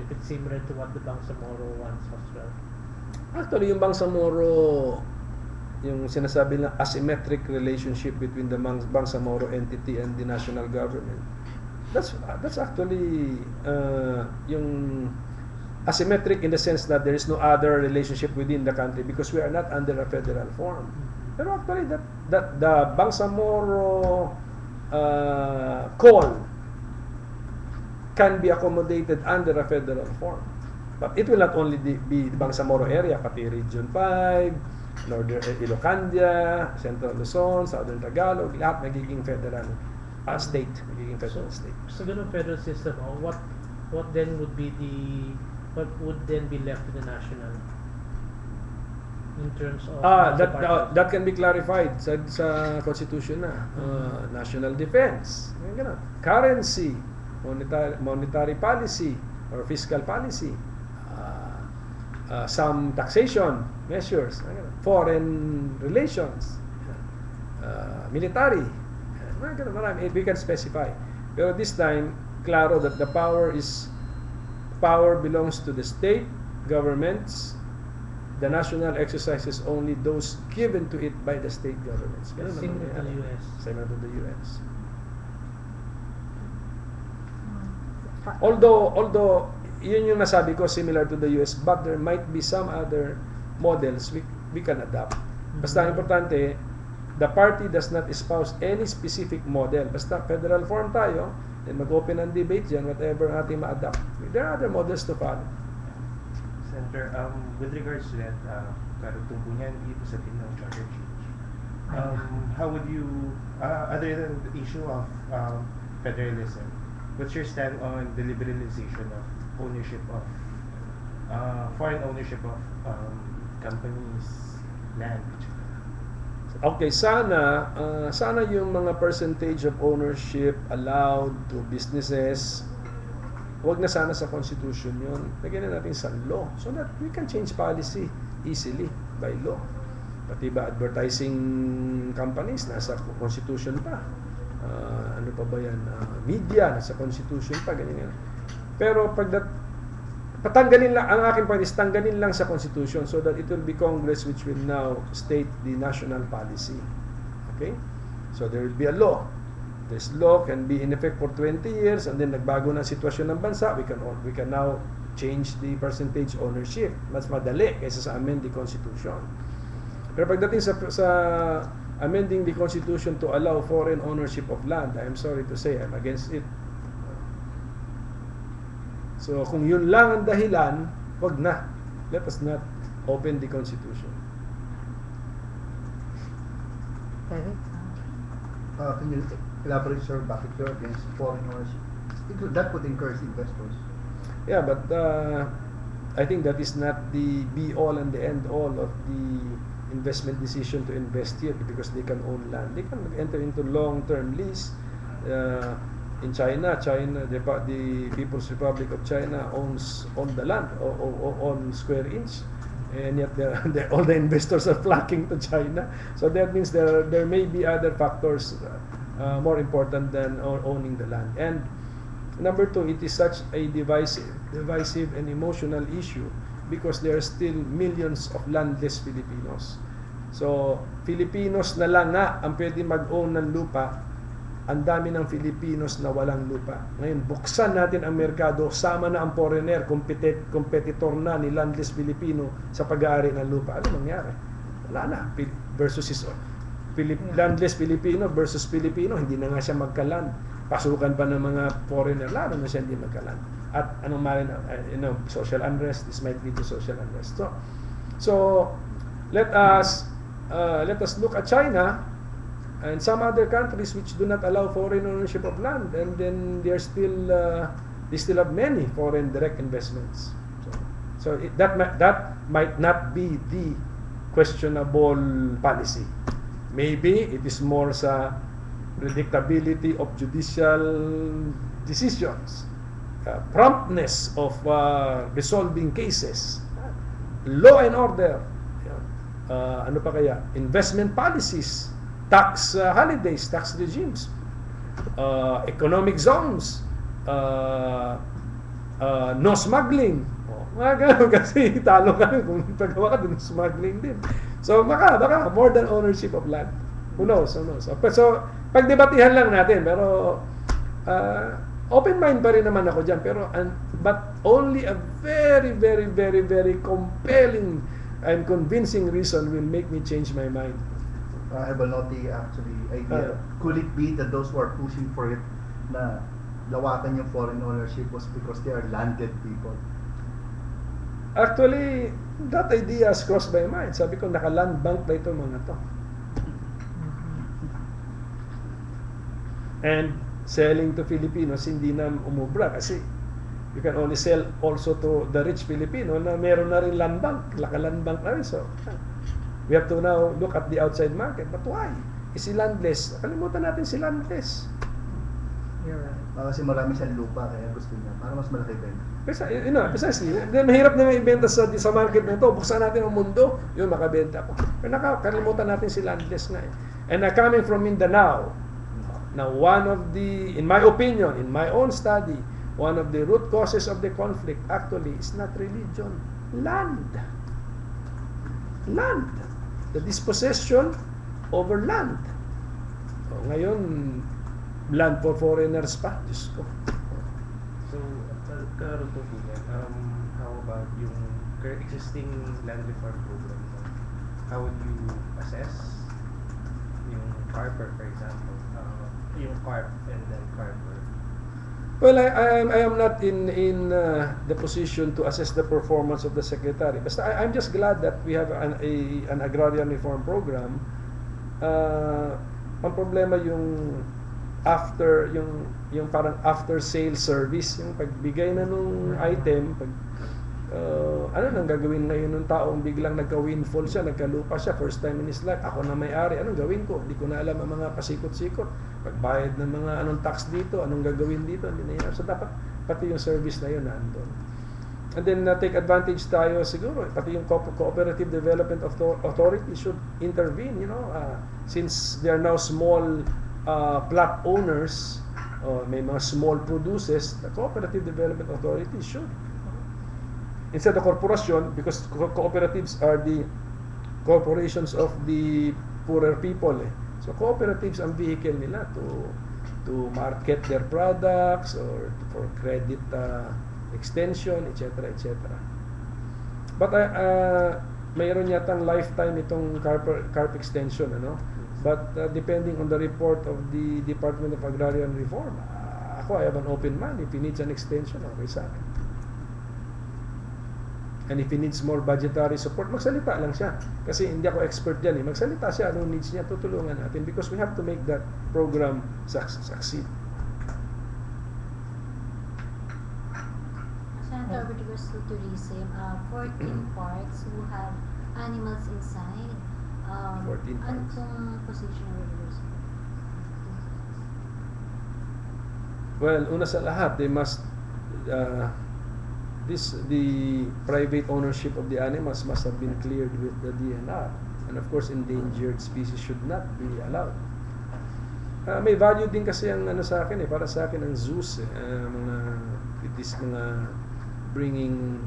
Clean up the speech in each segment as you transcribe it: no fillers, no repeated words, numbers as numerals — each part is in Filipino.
if it's similar to what the Bangsamoro wants as well. Actually, yung Bangsamoro, yung sinasabi na asymmetric relationship between the Bangsamoro entity and the national government, that's actually yung asymmetric in the sense that there is no other relationship within the country because we are not under a federal form. Pero actually, that the Bangsamoro call can be accommodated under a federal form. But it will not only be the Bangsamoro area, pati Region 5, Northern Ilocandia, Central Luzon, Southern Tagalog, lahat magiging federal state, magiging federal state. So ganun federal system, what then would be what would then be left to the national in terms of that can be clarified sa constitution na. National defense, ganun. Currency, monetary policy or fiscal policy, some taxation measures, foreign relations, military, marami, we can specify. Pero this time, klaro that the power belongs to the state governments. The national exercises only those given to it by the state governments. Similar to the US. Similar to the US. Although yun yung nasabi ko, similar to the US, but there might be some other models we can adapt. Basta importante, the party does not espouse any specific model. Basta federal form tayo, then mag-open ang debate dyan, whatever ating ma-adapt. There are other models to follow. Senator, with regards to that, karugtong po niyan, ito sa team ng charter change. How would you, other than the issue of federalism, what's your stand on the liberalization of ownership of, foreign ownership of companies' land? Okay, sana yung mga percentage of ownership allowed to businesses, wag na sana sa constitution yun. Lagyan na natin sa law so that we can change policy easily by law. Pati ba advertising companies nasa constitution pa. Ano pa ba yan? Media nasa constitution pa, ganyan. Pero patanggalin lang, ang aking point is tanggalin lang sa constitution so that it will be Congress which will now state the national policy. Okay? So there will be a law. This law can be in effect for 20 years and then nagbago na sitwasyon ng bansa, we can now change the percentage ownership. Mas madali kaysa sa amend the constitution. Pero pagdating sa amending the constitution to allow foreign ownership of land, I am sorry to say I'm against it. So kung yun lang ang dahilan, wag na. Let us not open the constitution. Can you elaborate, sir, bakit you're against foreign ownership? That would encourage investors. Yeah, but I think that is not the be-all and the end-all of the investment decision to invest here because they can own land. They can enter into long-term lease. In China, the People's Republic of China owns the land, on square inch, and yet all the investors are flocking to China. So that means there may be other factors more important than owning the land. And number two, it is such a divisive and emotional issue because there are still millions of landless Filipinos. So Filipinos na lang nga ang pwede mag-own ng lupa. Ang dami ng Filipinos na walang lupa. Ngayon, buksan natin ang merkado, sama na ang foreigner, competitor na ni landless Filipino sa pag-aari ng lupa. Ano mangyari? Wala na. Versus landless Filipino versus Filipino, hindi na nga siya magkaland. Pasukan pa ng mga foreigner, lalo na siya hindi magkaland. At anong mali na, social unrest, this might lead to social unrest. So let us look at China and some other countries which do not allow foreign ownership of land, and then they still have many foreign direct investments. So that might not be the questionable policy. Maybe it is more sa predictability of judicial decisions, promptness of resolving cases, law and order, ano pa kaya, investment policies, tax holidays, tax regimes, economic zones, no smuggling. Mga ganun kasi talo ka kung paggawa ka dun smuggling din. So baka more than ownership of land. Who knows? So pagdebatihan lang natin pero open mind pa rin naman ako diyan pero but only a very very very very compelling and convincing reason will make me change my mind. I have a naughty actually idea. Could it be that those who are pushing for it na lawakan yung foreign ownership was because they are landed people? Actually, that idea has crossed my mind. Sabi ko, naka-land bank na ito mga to. And selling to Filipinos, hindi na umubra kasi you can only sell also to the rich Filipino na meron na rin land bank, naka-land bank na rin. So, we have to now look at the outside market. But why? Is si landless? Kalimutan natin si landless. You're right. Kasi marami siyang lupa kaya gusto niya para mas malaki benta. Precisely. Mahirap na may ibenta sa market na ito. Buksan natin ang mundo, yun makabenta ko. Pero nakakalimutan natin si landless nga eh. And coming from Mindanao, now one of the, in my opinion, in my own study, one of the root causes of the conflict actually is not religion. Land. The dispossession over land. Ngayon, land for foreigners pa. Diyos ko. So, karoon po po yan, how about yung existing land reform program? How would you assess yung Carper, for example? Yung CARP and then Carper? Well, I am not in the position to assess the performance of the secretary. Basta I'm just glad that we have an agrarian reform program. Ang problema yung after yung parang after sale service, yung pagbigay na nung item, ano nang gagawin ngayon ng taong biglang nagka-windfall siya, nagkalupa siya, first time in his life, ako na may-ari, anong gawin ko? Hindi ko na alam ang mga pasikot-sikot, pagbayad ng mga anong tax dito, anong gagawin dito, hindi na yan. So dapat pati yung service na yun nandun. And then take advantage tayo siguro, pati yung Cooperative Development Authority should intervene, since they are now small plot owners, may mga small producers, the Cooperative Development Authority should. Instead of corporation, because cooperatives are the corporations of the poorer people. So cooperatives ang vehicle nila to market their products or for credit extension, etc. But mayroon yatang lifetime itong carp extension, But depending on the report of the Department of Agrarian Reform, I have an open mind. If he needs an extension, okay sa akin. And if he needs more budgetary support, magsalita lang siya. Kasi hindi ako expert dyan. Magsalita siya, anong needs niya, tutulungan natin. Because we have to make that program succeed. Senator, with regards to tourism, 14 parks who have animals inside. 14 parks. Anong position with regards to? Well, una sa lahat, they must the private ownership of the animals must have been cleared with the DNR, and of course endangered species should not be allowed. May value din kasi ang sa akin para sa akin ang zoos mga bringing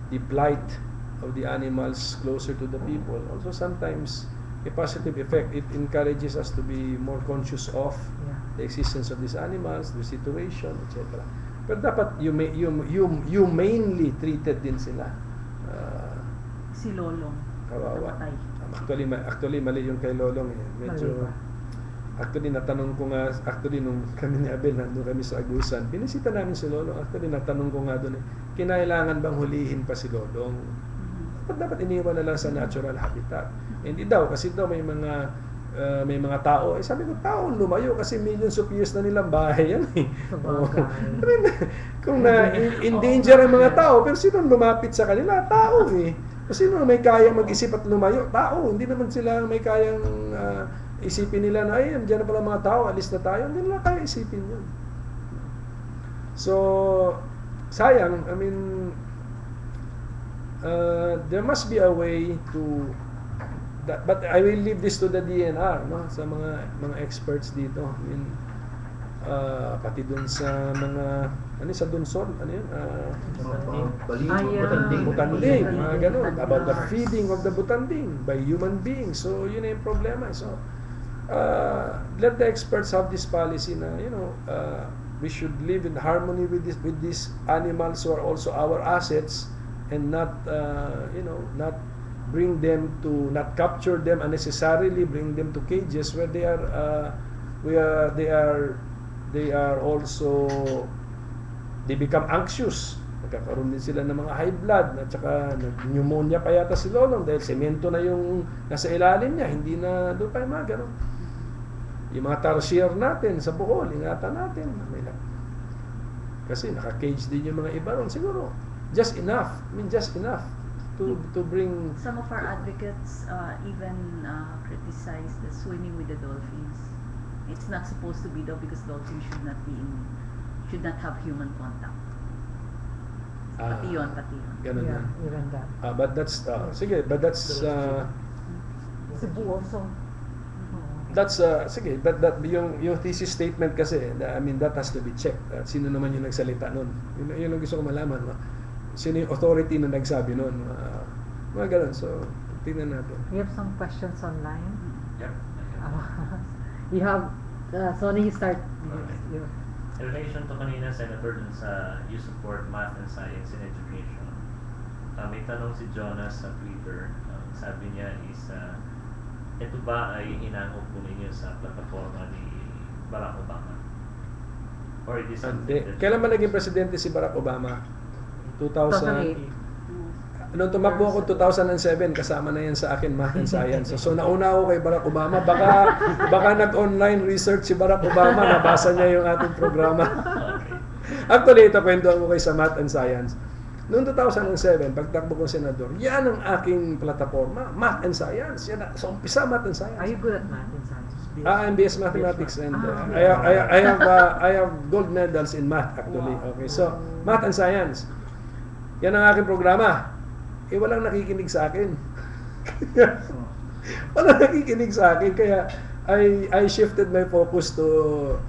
the plight of the animals closer to the people. Also sometimes a positive effect, it encourages us to be more conscious of the existence of these animals, their situation, etc. Pero dapat humanely treated din sila. Si Lolong. Kawawa. Namatay. Actually mali yung kay Lolong Medyo actually natanong ko nga nung kami ni Abel nandun kami sa Agusan. Binisita namin si Lolong. Actually natanong ko nga doon kinailangan bang hulihin pa si Lolong? Dapat iniwan na lang sa natural habitat. Hindi daw kasi daw may mga tao. Sabi ko, tao lumayo kasi millions of years na nilang bahay yan Kung na-endanger ang mga tao, pero sino lumapit sa kanila? Tao Kasi sino may kayang mag-isip at lumayo? Tao. Hindi naman sila may kayang isipin nila na, nandiyan na pala mga tao, alis na tayo. Hindi nila kaya isipin yun. So, sayang. I mean, there must be a way to but I will leave this to the DNR, sa mga experts dito. I mean, pati dun sa mga ano sa Dunsol, ano yun? Butanding. Butanding, mga ganun. About the feeding of the butanding by human beings. So, yun na yung problema. So, let the experts have this policy na, we should live in harmony with these animals who are also our assets, and not bring them to, not capture them unnecessarily, bring them to cages where they become anxious. Nagkakaroon din sila ng mga high blood at saka pneumonia pa yata si Lolong dahil semento na yung nasa ilalim niya, hindi na doon pa yung mga ganun. Yung mga tarsier natin sa Bohol, ingatan natin. Kasi naka-cage din yung mga iba ron. Siguro, just enough to bring... Some of our advocates even criticize the swimming with the dolphins. It's not supposed to be though, because dolphins should not have human contact. Pati yun. Ganun Yeah, yan. even that. But that's Cebu also. sige, but that yung thesis statement kasi, I mean, that has to be checked. Sino naman yung nagsalita nun? Yun ang gusto ko malaman, no? Sino yung authority na nagsabi nun? Mga ganun. So, tingnan natin. We have some questions online. Yep. You have, Sonny, you start. Okay. In relation to kanina, Senator, dun sa you support math and science in education, may tanong si Jonas sa Twitter. Sabi niya is, ito ba ay hinangog po ninyo sa plataforma ni Barack Obama? Or it is something that... Kailan ba naging presidente si Barack Obama? 2008. Nung tumakbo ako 2007, kasama na yan sa akin, math and science. So nauna ako kay Barack Obama. Baka nag-online research si Barack Obama, nabasa niya yung ating programa. Okay. Actually, ito kwento ko kay sa math and science. Noong 2007, pagtakbo kong senador, yan ang aking plataforma, math and science. Yan, sa umpisa, math and science. Are you good at math and science? I'm BS Mathematics, and I have gold medals in math actually. Okay, so math and science. Yan ang aking programa. Walang nakikinig sa akin. Walang nakikinig sa akin, kaya I shifted my focus to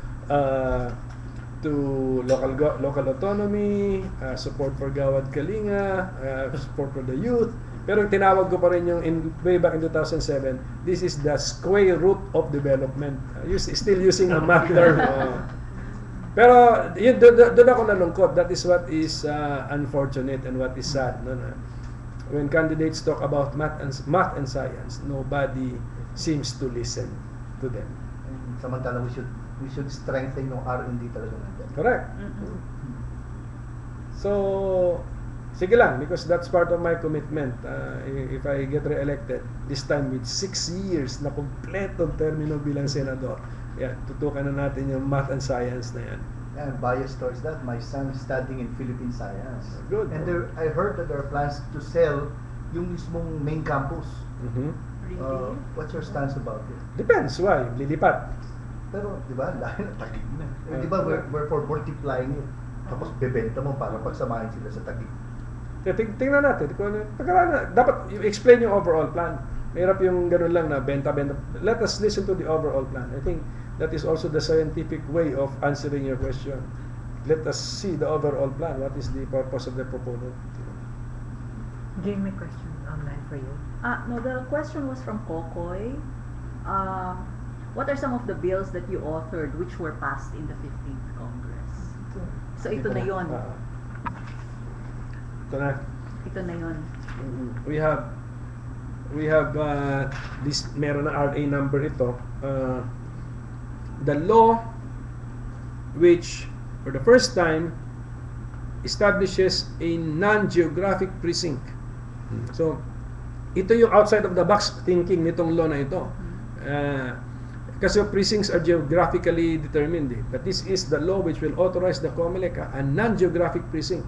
local autonomy, support for Gawad Kalinga, support for the youth. Pero tinawag ko pa rin yung way back in 2007, this is the square root of development. Still using a math term. Pero doon ako nalungkot. That is what is unfortunate and what is sad. No? When candidates talk about math and science, nobody seems to listen to them. Samantala, we should strengthen yung R&D talaga natin. Correct. So, sige lang, because that's part of my commitment. If I get re-elected, this time with 6 years na kompletong termino bilang senador, tutukan na natin yung math and science na yan. And biased towards that, my son is studying in Philippine science. Good. And I heard that there are plans to sell yung mismong main campus. Mm-hmm. Really? What's your stance about it? Depends, why? Lilipat. Pero, di ba, lahat na tagig na. Di ba, we're for multiplying it. Tapos bebenta mo para pagsamahin sila sa tagig. Tingnan natin. Dapat explain yung overall plan. Mahirap yung ganun lang na benta. Let us listen to the overall plan. I think that is also the scientific way of answering your question. Let us see the overall plan. What is the purpose of the proponent? Jane, my question online for you. No, the question was from Kokoy. What are some of the bills that you authored which were passed in the 15th Congress? So ito na yon. Ito na. Ito na yon. We have this, meron na RA number ito. The law which for the first time establishes a non-geographic precinct. So ito yung outside of the box thinking nitong law na ito. Kasi precincts are geographically determined. But this is the law which will authorize the COMELEC a non-geographic precinct.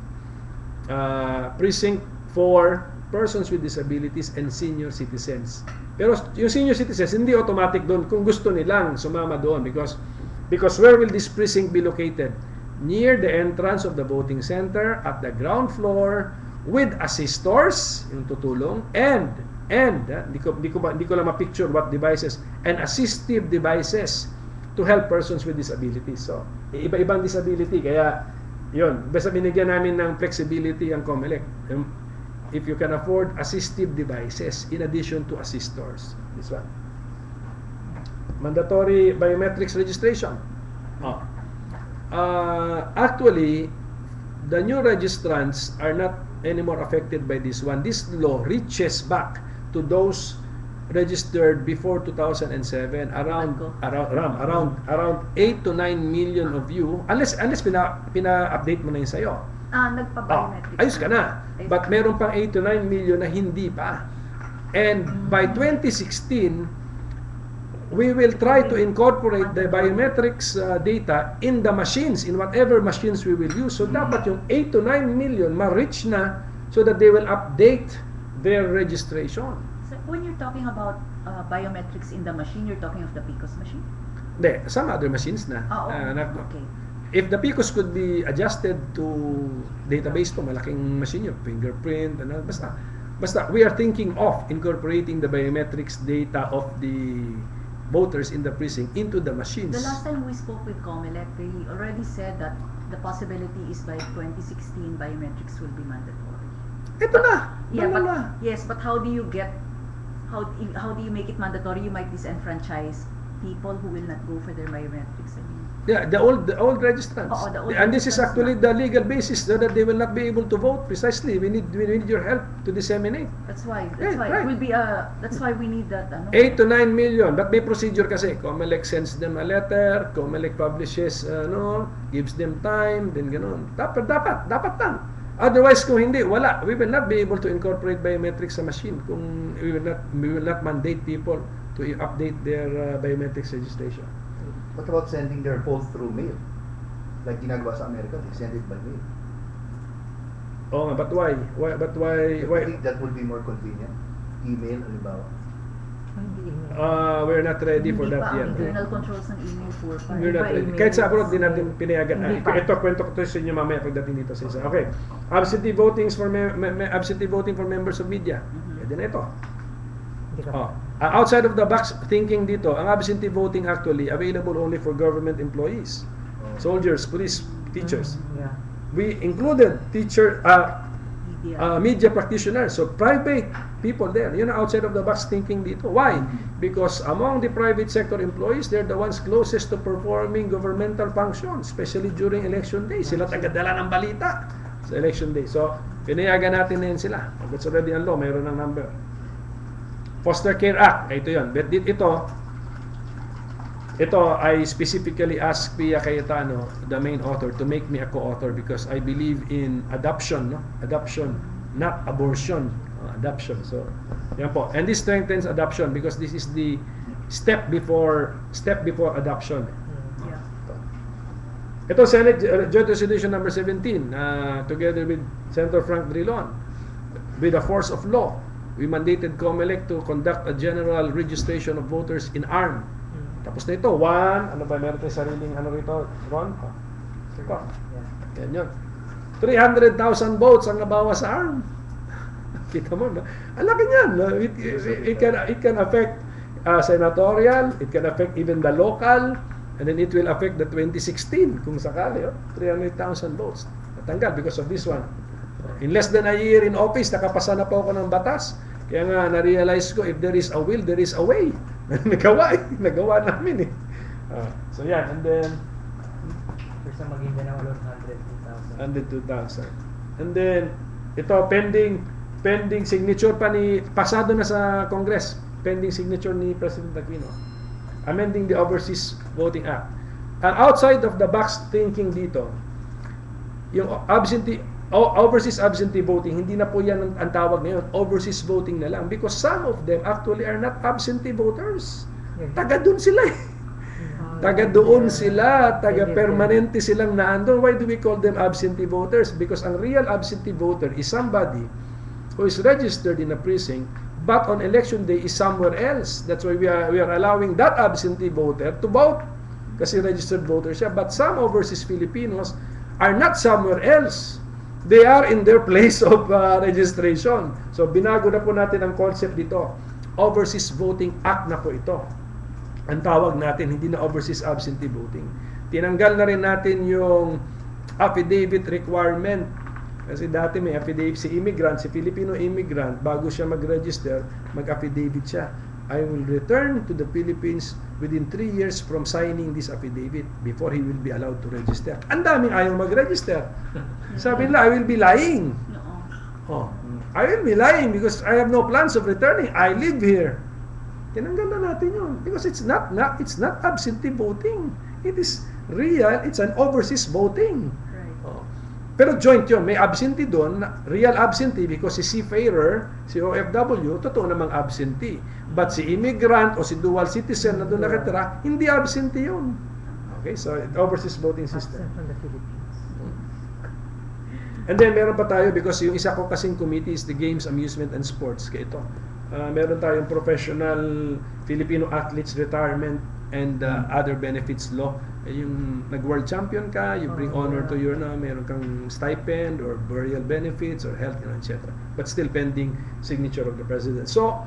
Precinct for persons with disabilities and senior citizens. Pero yung senior citizens, hindi automatic doon kung gusto nilang sumama doon. Because where will this precinct be located? Near the entrance of the voting center, at the ground floor, with assistors, yung tutulong, and hindi ko lang ma-picture what devices, and assistive devices to help persons with disabilities. So, iba-ibang disability, kaya Yun, basta binigyan namin ng flexibility ang COMELEC. If you can afford assistive devices in addition to assistors. This one. Mandatory biometrics registration. Oh. Actually, the new registrants are not anymore affected by this one. This law reaches back to those registered before 2007, around 8 to 9 million of you, unless pina-update mo na yun sa'yo. Nagpa-biometrics. Ayos ka na. But meron pang 8 to 9 million na hindi pa. And by 2016, we will try to incorporate the biometrics data in the machines, in whatever machines we will use. So dapat yung 8 to 9 million ma-reach na so that they will update their registration. So when you're talking about biometrics in the machine, you're talking of the PICOS machine? Hindi, some other machines na. Okay. If the PICOS could be adjusted to database po, malaking machine yun, fingerprint, basta we are thinking of incorporating the biometrics data of the voters in the precinct into the machines. The last time we spoke with COMELEC, they already said that the possibility is by 2016 biometrics will be mandatory. Ito na! Yeah, but yes, but how do you make it mandatory? You might disenfranchise people who will not go for their biometrics. Yeah, the old registrants. The old and this is registrants actually the legal basis so that they will not be able to vote. Precisely, we need your help to disseminate. That's why Right. it will be that's why we need that 8 to 9 million, but may procedure kasi. COMELEC sends them a letter, COMELEC publishes gives them time, then ganun. Dapat lang. Otherwise, kung hindi, wala. We will not be able to incorporate biometrics sa machine kung we will not mandate people to update their biometrics registration. What about sending their vote through mail? Like ginagawa sa Amerika, they send it by mail. Oh, but why? But why? I think that would be more convenient. Email, halimbawa. We're not ready for Hindi that pa, yet. ang internal controls ng email for We're not ready. Kahit sa abroad, din natin pinayagan. Ito, kwento ko to sa inyo mamaya pagdating dito sa isa. Okay. Absentee voting for members of media. Pwede na ito. Outside of the box thinking dito, ang absentee voting actually available only for government employees. Soldiers, police, teachers. Yeah. We included media practitioners, so private people there. Yun ang outside of the box thinking dito. Why? Because among the private sector employees, they're the ones closest to performing governmental functions, especially during election day. Sila tagadala ng balita sa election day. So, pinayagan natin na yun sila. That's already ang law, mayroon ng number. Foster Care Act, ito yun. But ito I specifically asked Pia Cayetano, the main author, to make me a co-author because I believe in adoption, adoption, not abortion, adoption. So, yan po. And this strengthens adoption because this is the step before adoption. Yeah. Ito Senate Joint Resolution number 17, together with Senator Frank Drilon, with the force of law, we mandated COMELEC to conduct a general registration of voters in arm. Tapos na ito, meron tayong sariling rito, Ron? Ito. Yan yun. 300,000 votes ang nabawas sa arm. Kita mo, no? Ang laki niyan. No? It can affect senatorial, it can affect even the local, and then it will affect the 2016 kung sakali. 300,000 votes. Natanggal because of this one. In less than a year in office, nakapasa na po ako ng batas. Kaya nga, na-realize ko, if there is a will, there is a way. Nagawa namin eh. So yan, and then First na maging na 102,000. And then, ito, pending signature pa pasado na sa Congress, pending signature ni President Aquino. Amending the Overseas Voting Act. Outside of the box thinking dito, yung overseas absentee voting, hindi na po yan ang tawag ngayon. Overseas voting na lang. Because some of them actually are not absentee voters. Taga doon sila eh. Taga doon sila. Taga permanente silang naandun. Why do we call them absentee voters? Because ang real absentee voter is somebody who is registered in a precinct but on election day is somewhere else. That's why we are allowing that absentee voter to vote. Kasi registered voter siya. But some overseas Filipinos are not somewhere else. They are in their place of registration. So, binago na po natin ang concept dito. Overseas Voting Act na po ito. Ang tawag natin, hindi na overseas absentee voting. Tinanggal na rin natin yung affidavit requirement. Kasi dati may affidavit si immigrant, si Filipino immigrant, bago siya mag-register, mag-affidavit siya. I will return to the Philippines within 3 years from signing this affidavit before he will be allowed to register. Ang daming ayaw mag-register. Sabi nila, I will be lying. Oh, I will be lying because I have no plans of returning. I live here. Tinanggal na natin yun because it's not absentee voting. It is real, it's an overseas voting. Right. Oh. Pero joint yun, may absentee doon, real absentee because si seafarer, si OFW, totoo namang absentee. But si immigrant o si dual citizen na doon nakatira, hindi absentee yun. Okay, so overseas voting system. Absent from the Philippines. And then meron pa tayo because yung isa ko kasing committee is the Games, Amusement and Sports. Kaya ito, meron tayong professional Filipino athletes retirement and other benefits law. Yung nag-world champion ka, you bring honor to your meron kang stipend or burial benefits or health, etc. But still pending signature of the president. So,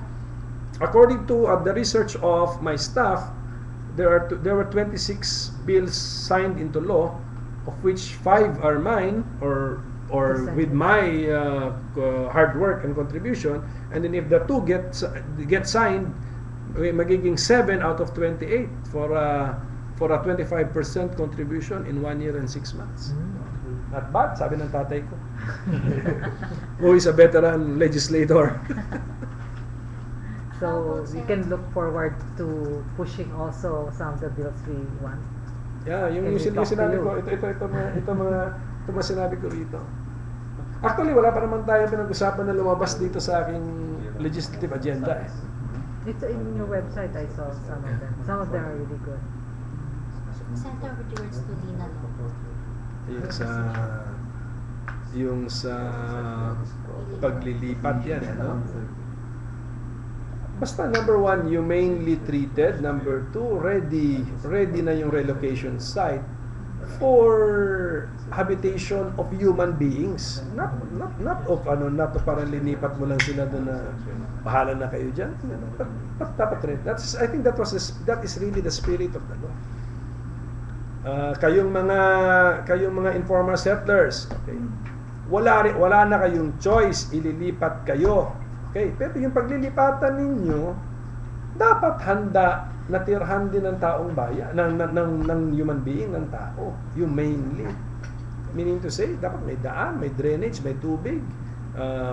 according to the research of my staff, there were 26 bills signed into law, of which 5 are mine or with my hard work and contribution, and then if the 2 get signed, magiging 7 out of 28 for a 25% contribution in 1 year and 6 months. Not bad, sabi ng tatay ko. Who is a veteran legislator. So we can look forward to pushing also some of the bills we want. Yeah, yung Can we talk to sinabi you? ko, ito mga sinabi ko rito. Actually, wala pa naman tayo pinag-usapan na lumabas dito sa aking legislative agenda. It's in your website. I saw some of them. Some of them are really good. Center with regards to Lina law. Yung sa paglilipat yan, ano? Basta number 1, humanely treated. Number 2, ready na yung relocation site for habitation of human beings. Not of para linipat mo lang sila doon na bahala na kayo diyan. Dapat rin. I think that is really the spirit of the law. Kayong mga informal settlers, okay? Wala na kayong choice, ililipat kayo. Okay, pero yung paglilipatan ninyo, dapat handa na tirhan din ng taong bayan, ng human being, ng tao, humanely. Meaning to say, dapat may daan, may drainage, may tubig,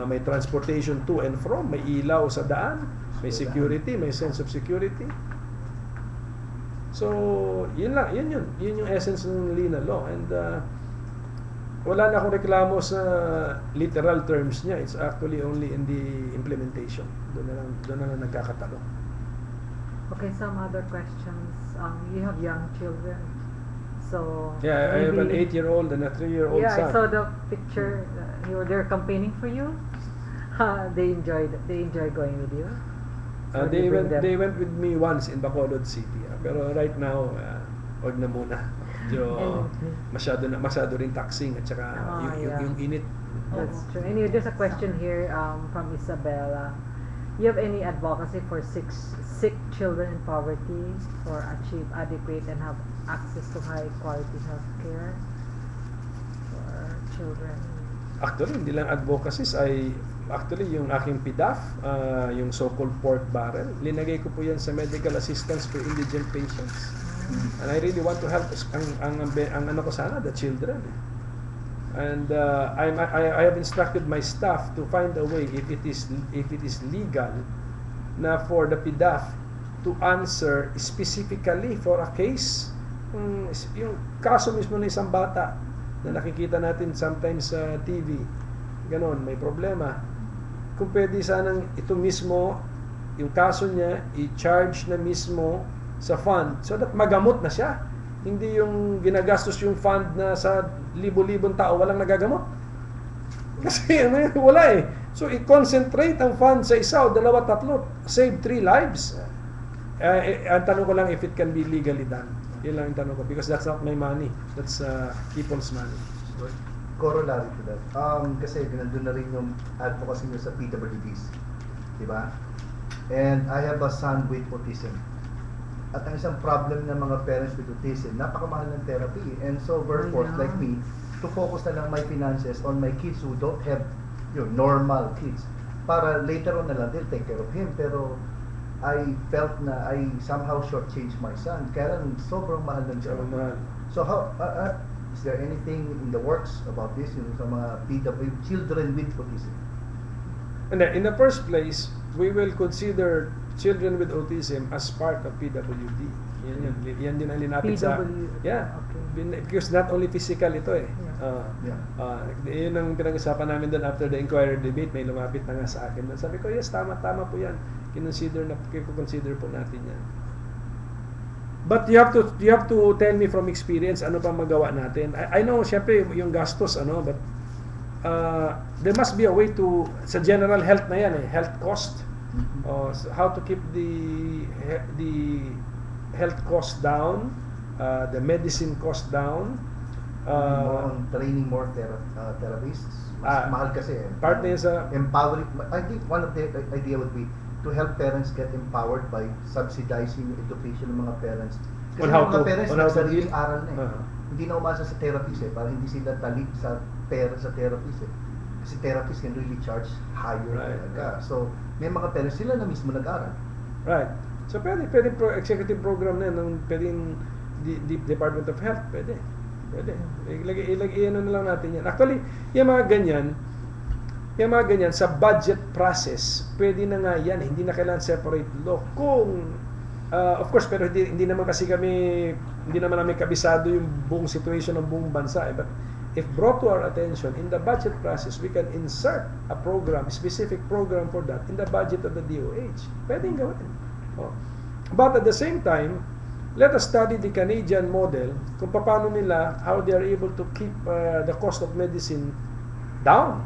may transportation to and from, may ilaw sa daan, may security, may sense of security. So, yun yung essence ng Lina Law. And wala na akong reklamo sa literal terms niya. It's actually only in the implementation. Doon na lang nagkakatalo. Okay, some other questions. You have young children, so Yeah, I have an 8-year-old and a 3-year-old yeah, son. I saw the picture. They're campaigning for you. They enjoy going with you. Or They you bring them? went with me once in Bacolod City. Pero right now, wag na muna. Medyo masyado rin taxing at saka yung init. That's true. Anyway, there's a question here from Isabella. You have any advocacy for sick children in poverty or achieve adequate and have access to high quality health care for children? Actually, hindi lang advocacies ay actually yung aking PDAF, yung so-called pork barrel, linagay ko po yan sa medical assistance for indigent patients. And I really want to help ang ano ko sana, the children. And I have instructed my staff to find a way if it is legal na for the PDAF to answer specifically for a case, yung kaso mismo ng isang bata na nakikita natin sometimes sa TV, ganon, may problema. Kung pwede sanang ito mismo, yung kaso niya, i-charge na mismo sa fund so that magamot na siya. Hindi yung ginagastos yung fund na sa libo-libong tao walang nagagamot. Kasi wala eh. So i-concentrate ang fund sa isa o dalawa, tatlo, save 3 lives. Ang tanong ko lang if it can be legally done. Yun lang yung tanong ko because that's not my money. That's people's money. Corollary to that. Kasi nandun na rin yung advocacy nyo sa PWDs. Diba? And I have a son with autism. At ang isang problem ng mga parents with autism, napakamahal ng therapy. And so, therefore, like me, to focus na lang my finances on my kids who don't have normal kids. Para later on na lang, they'll take care of him. Pero I felt na I somehow shortchanged my son. Kaya lang, sobrang mahal ng Sobrang mahal. So how, is there anything in the works about this, yung sa mga PW, children with autism? And then, in the first place, we will consider children with autism as part of PWD. Yan din ang linapit sa... PWD, Yeah. okay. Because not only physical ito eh. Yeah. Yun ang pinag-usapan namin doon after the inquiry debate. May lumapit na nga sa akin. Sabi ko, yes, tama po yan. Kiko-consider po natin yan. But you have to tell me from experience ano pa magawa natin. I know syempre yung gastos but there must be a way to sa general health na yan health cost. So how to keep the health cost down, the medicine cost down. Training more therapists. Mas mahal kasi Part na yun sa empowering. I think one of the idea would be to help parents get empowered by subsidizing yung education ng mga parents. Kasi On how mga to- parents on how to nagsariling deal? aral na Uh-huh. Hindi na umasa sa therapist para hindi sila talib sa pera sa therapist Kasi therapist can really charge higher Right. talaga. So, may mga parents sila na mismo nag-aral. right. So pwede executive program na yan, pwedeng Department of Health, pwede. Ilagay na lang natin yan. Actually, yung mga ganyan sa budget process, pwede na nga yan, hindi na kailangan separate law. Kung of course, pero hindi naman namin kabisado yung buong situation ng buong bansa but if brought to our attention in the budget process, we can insert a specific program for that in the budget of the DOH. Pwedeng gawin. But at the same time, let us study the Canadian model kung paano nila, how they are able to keep the cost of medicine down.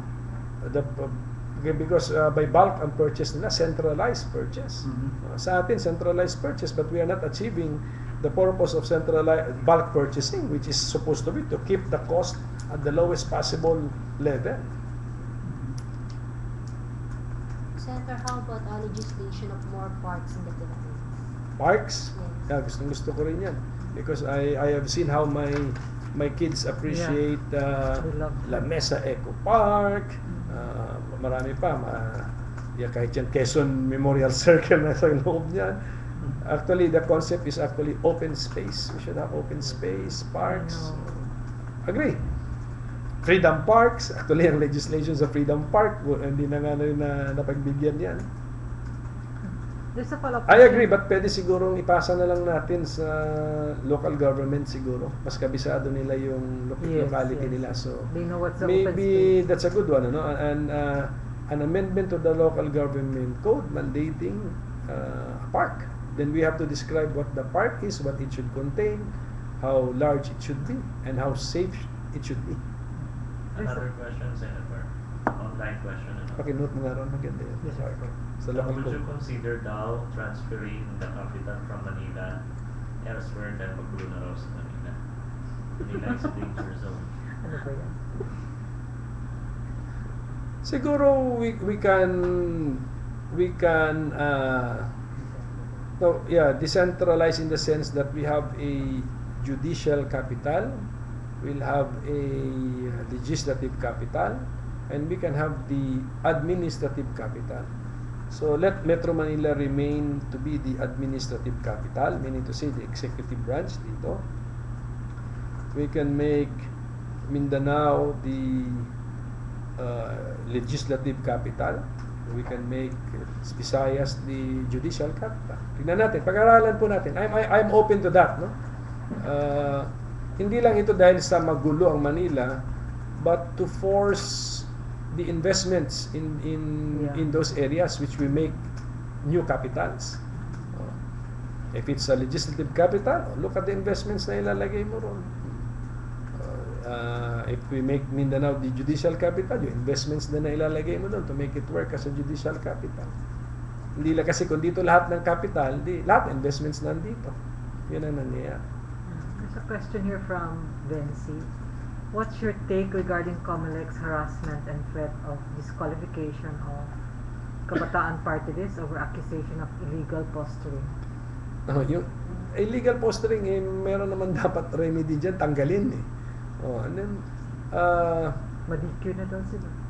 Because by bulk ang purchase nila, centralized purchase. Sa atin, centralized purchase, but we are not achieving the purpose of centralized bulk purchasing, which is supposed to be to keep the cost at the lowest possible level. Senator, how about legislation of more parks in the Philippines? Parks? Yes. Yeah, gusto ko rin yan. Because I have seen how my kids appreciate They love La Mesa Eco Park, marami pa, kahit yan Quezon Memorial Circle na sa loob niyan. Actually, the concept is actually open space. We should have open space, parks. Agree. Freedom Parks, actually ang legislation sa Freedom Park, hindi na nga napagbigyan yan. There's a follow-up I question. agree, but pwede sigurong ipasa na lang natin sa local government siguro. Mas kabisado nila yung locality nila. So They know what's the open maybe space. that's a good one, and an amendment to the local government code mandating a park. Then we have to describe what the park is, what it should contain, how large it should be, and how safe it should be. Another question, Senator. Online question. Pakinote mo nga ron, maganda yun. Yes, sir. Sa local Would you code. consider daw transferring the capital from Manila elsewhere than magulo na raw sa Manila? Manila is a danger zone. Ano ba yan? Siguro we can decentralize in the sense that we have a judicial capital, we'll have a legislative capital, and we can have the administrative capital. So let Metro Manila remain to be the administrative capital, meaning to say the executive branch dito. We can make Mindanao the legislative capital. We can make Visayas the judicial capital. Tingnan natin, pag-aralan po natin. I'm open to that, no? Hindi lang ito dahil sa magulo ang Manila, but to force the investments in those areas which we make new capitals. If it's a legislative capital, look at the investments na ilalagay mo ron. If we make Mindanao the judicial capital, yung investments na ilalagay mo doon to make it work as a judicial capital. Hindi lang kasi kung dito lahat ng capital, lahat investments nandito. Yun ang nangyayari. There's a question here from Vency. What's your take regarding COMELEC's harassment and threat of disqualification of Kabataan Party List over accusation of illegal posturing? Yung illegal posturing, meron naman dapat remedy dyan, tanggalin . And then, Uh, Ma-DQ na daw sila.